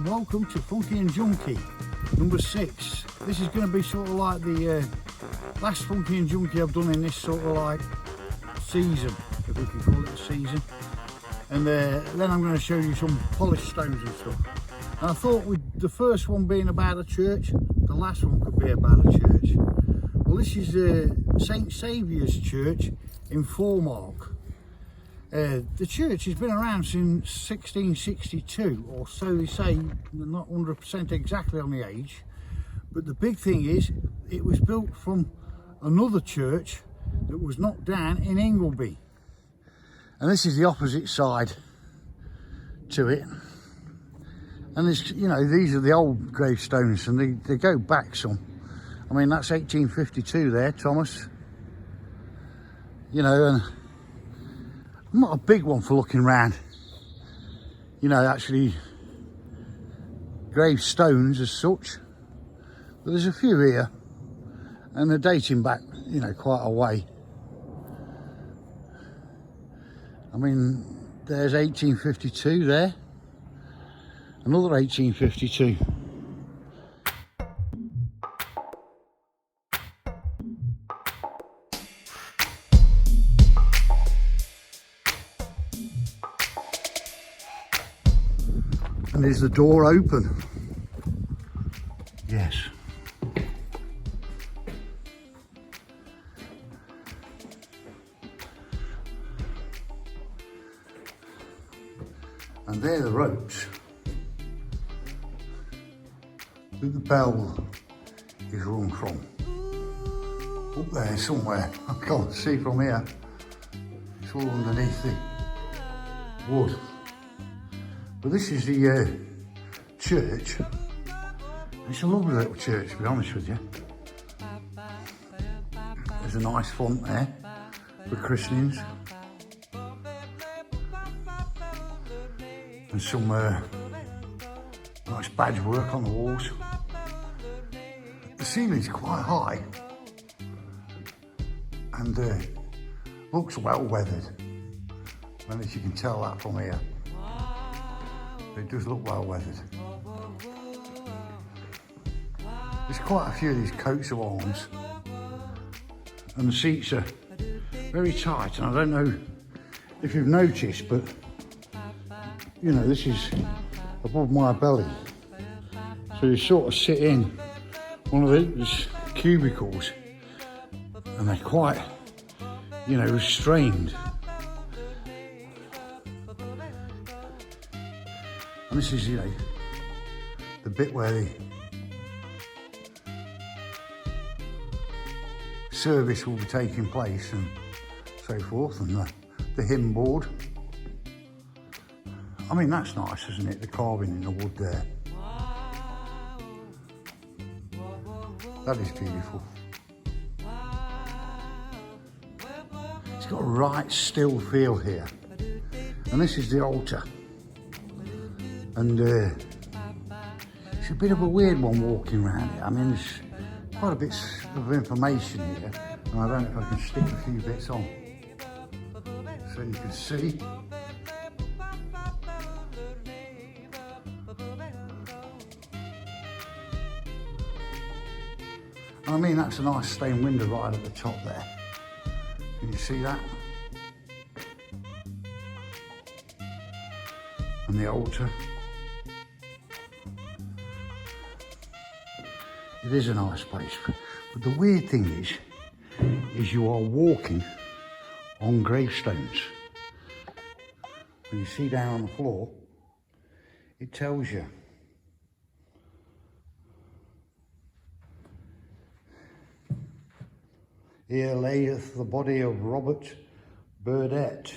Welcome to Funky and Junky number 6. This is going to be sort of like the last Funky and Junky I've done in this sort of like season, if we can call it a season. And then I'm going to show you some polished stones and stuff. And I thought with the first one being about a church, the last one could be about a church. Well, this is St Saviour's Church in Foremark. The church has been around since 1662, or so they say. Not 100% exactly on the age, but the big thing is it was built from another church that was knocked down in Ingleby, and this is the opposite side to it. And there's, you know, these are the old gravestones, and they go back some. I mean, that's 1852 there, Thomas. You know, and I'm not a big one for looking round, you know, actually gravestones as such, but there's a few here, and they're dating back, you know, quite a way. I mean, there's 1852 there, another 1852. And is the door open? Yes. And there are the ropes that the bell is rung from. Up there somewhere. I can't see from here. It's all underneath the wood. But this is the church. It's a lovely little church, to be honest with you. There's a nice font there for christenings. And some nice badge work on the walls. The ceiling's quite high and looks well weathered. I don't know if you can tell that from here. It does look well weathered. There's quite a few of these coats of arms, and the seats are very tight, and I don't know if you've noticed, but you know, this is above my belly, so you sort of sit in one of these cubicles and they're quite, you know, restrained. And this is, you know, the bit where the service will be taking place and so forth, and the hymn board. I mean, that's nice, isn't it? The carving in the wood there. That is beautiful. It's got a right still feel here. And this is the altar. And it's a bit of a weird one walking around it. I mean, there's quite a bit of information here, and I don't know if I can stick a few bits on so you can see. I mean, that's a nice stained window right at the top there. Can you see that? And the altar. It is a nice place, but the weird thing is you are walking on gravestones. When you see down on the floor, it tells you. Here layeth the body of Robert Burdett.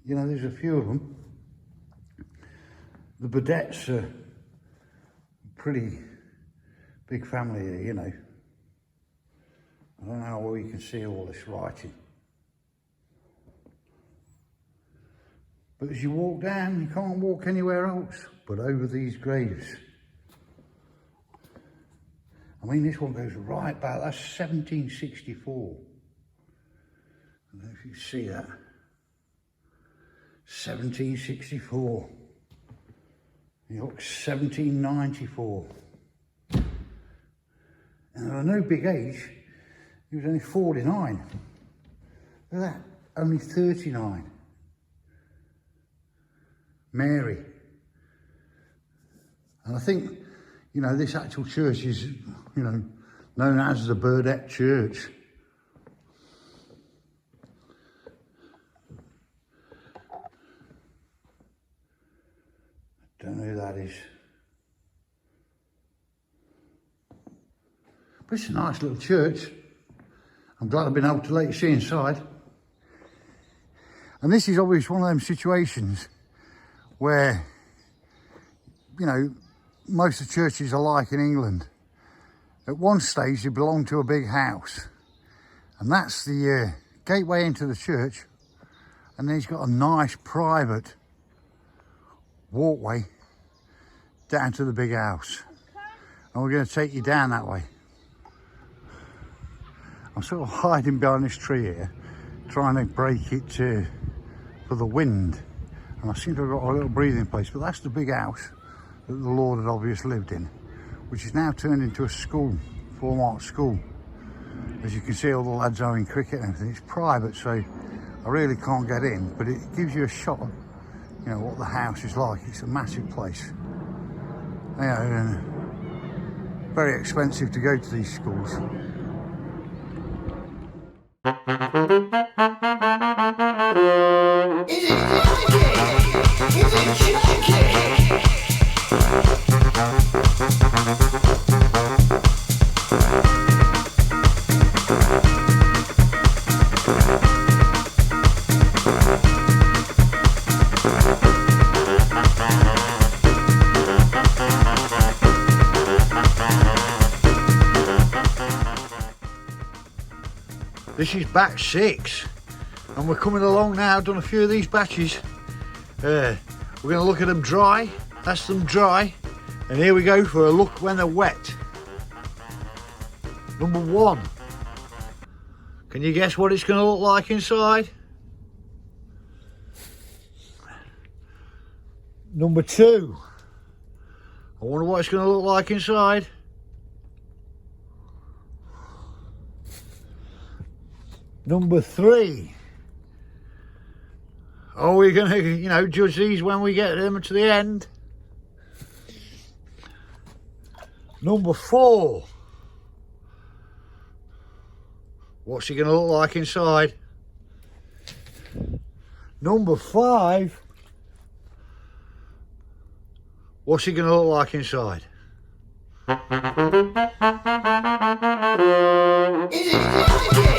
You know, there's a few of them The Burdett's a pretty big family here, you know. I don't know how well you can see all this writing. But as you walk down, you can't walk anywhere else but over these graves. I mean, this one goes right back, that's 1764. I don't know if you see that. 1764. You look 1794. And at no big age, he was only 49. Look at that, only 39. Mary. And I think, you know, this actual church is, you know, known as the Burdett Church. Don't know who that is. But it's a nice little church. I'm glad I've been able to let you see inside. And this is obviously one of them situations where, you know, most of the churches are like in England. At one stage, they belong to a big house. And that's the gateway into the church. And then he's got a nice private walkway down to the big house. And we're going to take you down that way. I'm sort of hiding behind this tree here, trying to break it for the wind. And I seem to have got a little breathing place, but that's the big house that the Lord had obviously lived in, which is now turned into a school, Foremark school. As you can see, all the lads are in cricket and everything. It's private, so I really can't get in, but it gives you a shot of, you know, what the house is like. It's a massive place. You know, and very expensive to go to these schools. Is it Junky? Is it Junky? This is batch 6, and we're coming along now. Done a few of these batches. We're going to look at them dry. That's them dry, and here we go for a look when they're wet. Number 1. Can you guess what it's going to look like inside? Number 2. I wonder what it's going to look like inside. Number 3. Are we going to, you know, judge these when we get them to the end? Number 4. What's he going to look like inside? Number 5. What's he going to look like inside? Is it Junky?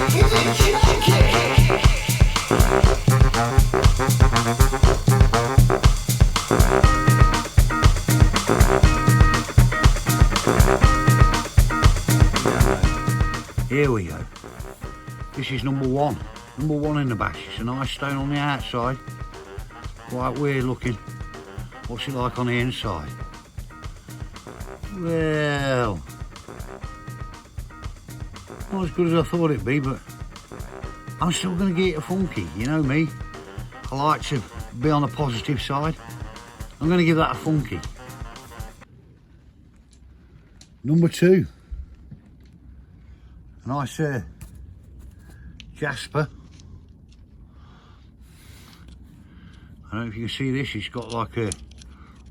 Is it Junky? Here we go. This is number 1. Number 1 in the batch. It's a nice stone on the outside. Quite weird looking. What's it like on the inside? Well, not as good as I thought it'd be, but I'm still going to get it funky. You know me, I like to be on the positive side. I'm going to give that a funky. Number 2. A nice jasper. I don't know if you can see this, it's got like a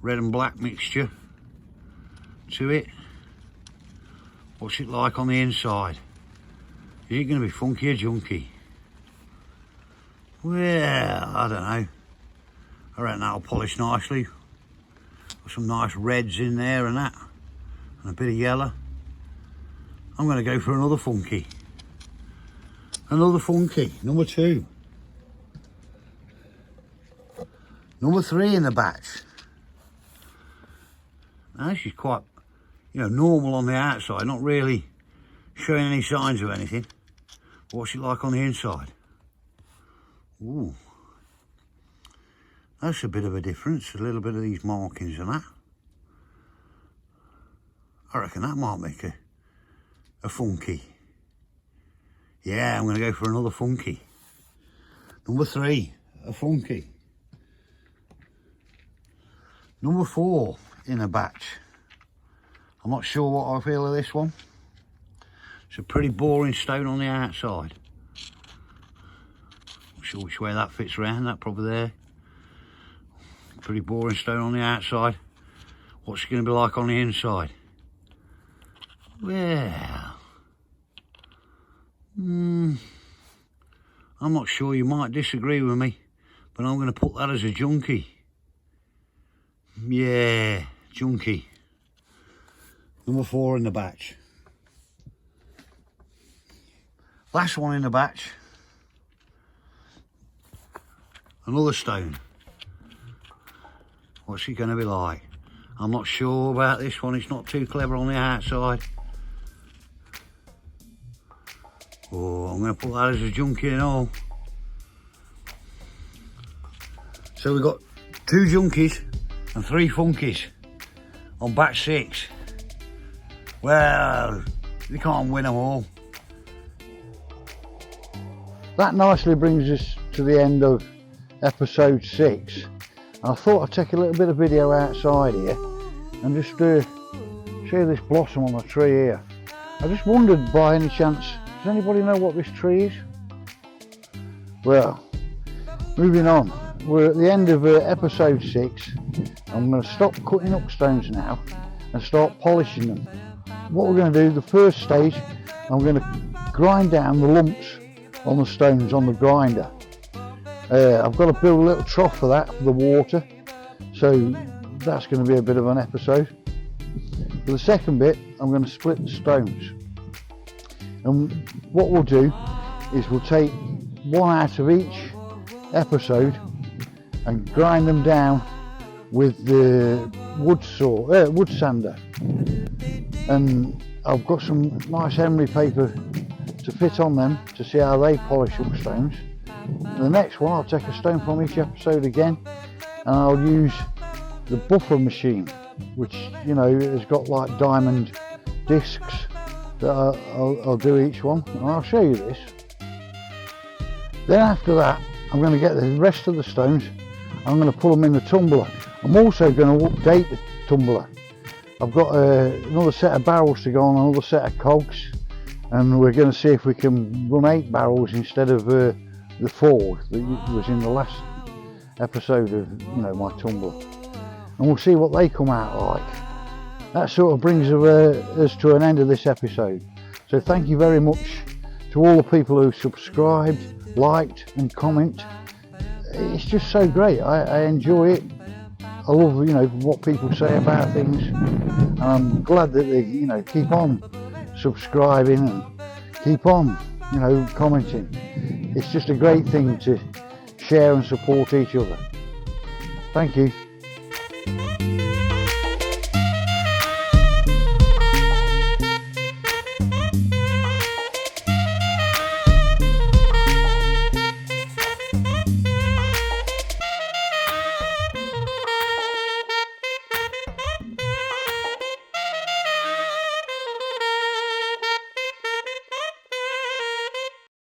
red and black mixture to it. What's it like on the inside? Is it going to be funky or junky? Well, I don't know. I reckon that'll polish nicely. Got some nice reds in there and that, and a bit of yellow. I'm going to go for another funky. Another funky, number 2. Number 3 in the batch. Now this is quite, you know, normal on the outside, not really showing any signs of anything. What's it like on the inside? Ooh, that's a bit of a difference, a little bit of these markings and that. I reckon that might make a funky. Yeah, I'm going to go for another funky. Number 3, a funky. Number 4 in a batch. I'm not sure what I feel of this one. It's a pretty boring stone on the outside. Not sure which way that fits round, that probably there. Pretty boring stone on the outside. What's it going to be like on the inside? Well, I'm not sure, you might disagree with me, but I'm going to put that as a junky. Yeah, junky. Number 4 in the batch. Last one in the batch. Another stone. What's it going to be like? I'm not sure about this one, it's not too clever on the outside. Oh, I'm going to put that as a junky and all. So we've got 2 junkies and 3 funkies on batch 6. Well, you can't win them all. That nicely brings us to the end of episode 6. And I thought I'd take a little bit of video outside here and just show this blossom on the tree here. I just wondered, by any chance, does anybody know what this tree is? Well, moving on. We're at the end of episode 6. I'm going to stop cutting up stones now and start polishing them. What we're going to do, the first stage, I'm going to grind down the lumps on the stones on the grinder. I've got to build a little trough for that, for the water, so that's going to be a bit of an episode. For the second bit, I'm going to split the stones, and what we'll do is we'll take one out of each episode and grind them down with the wood sander, and I've got some nice emery paper to fit on them to see how they polish up stones. The next one, I'll take a stone from each episode again, and I'll use the buffer machine, which, you know, has got like diamond discs that I'll do each one, and I'll show you this. Then after that, I'm going to get the rest of the stones, I'm going to put them in the tumbler. I'm also going to update the tumbler. I've got another set of barrels to go on, another set of cogs, and we're going to see if we can run 8 barrels instead of the 4 that was in the last episode of, you know, my tumbler, and we'll see what they come out like. That sort of brings us to an end of this episode. So thank you very much to all the people who subscribed, liked and comment. It's just so great. I enjoy it. I love, you know, what people say about things, and I'm glad that they, you know, keep on subscribing and keep on, you know, commenting. It's just a great thing to share and support each other. Thank you.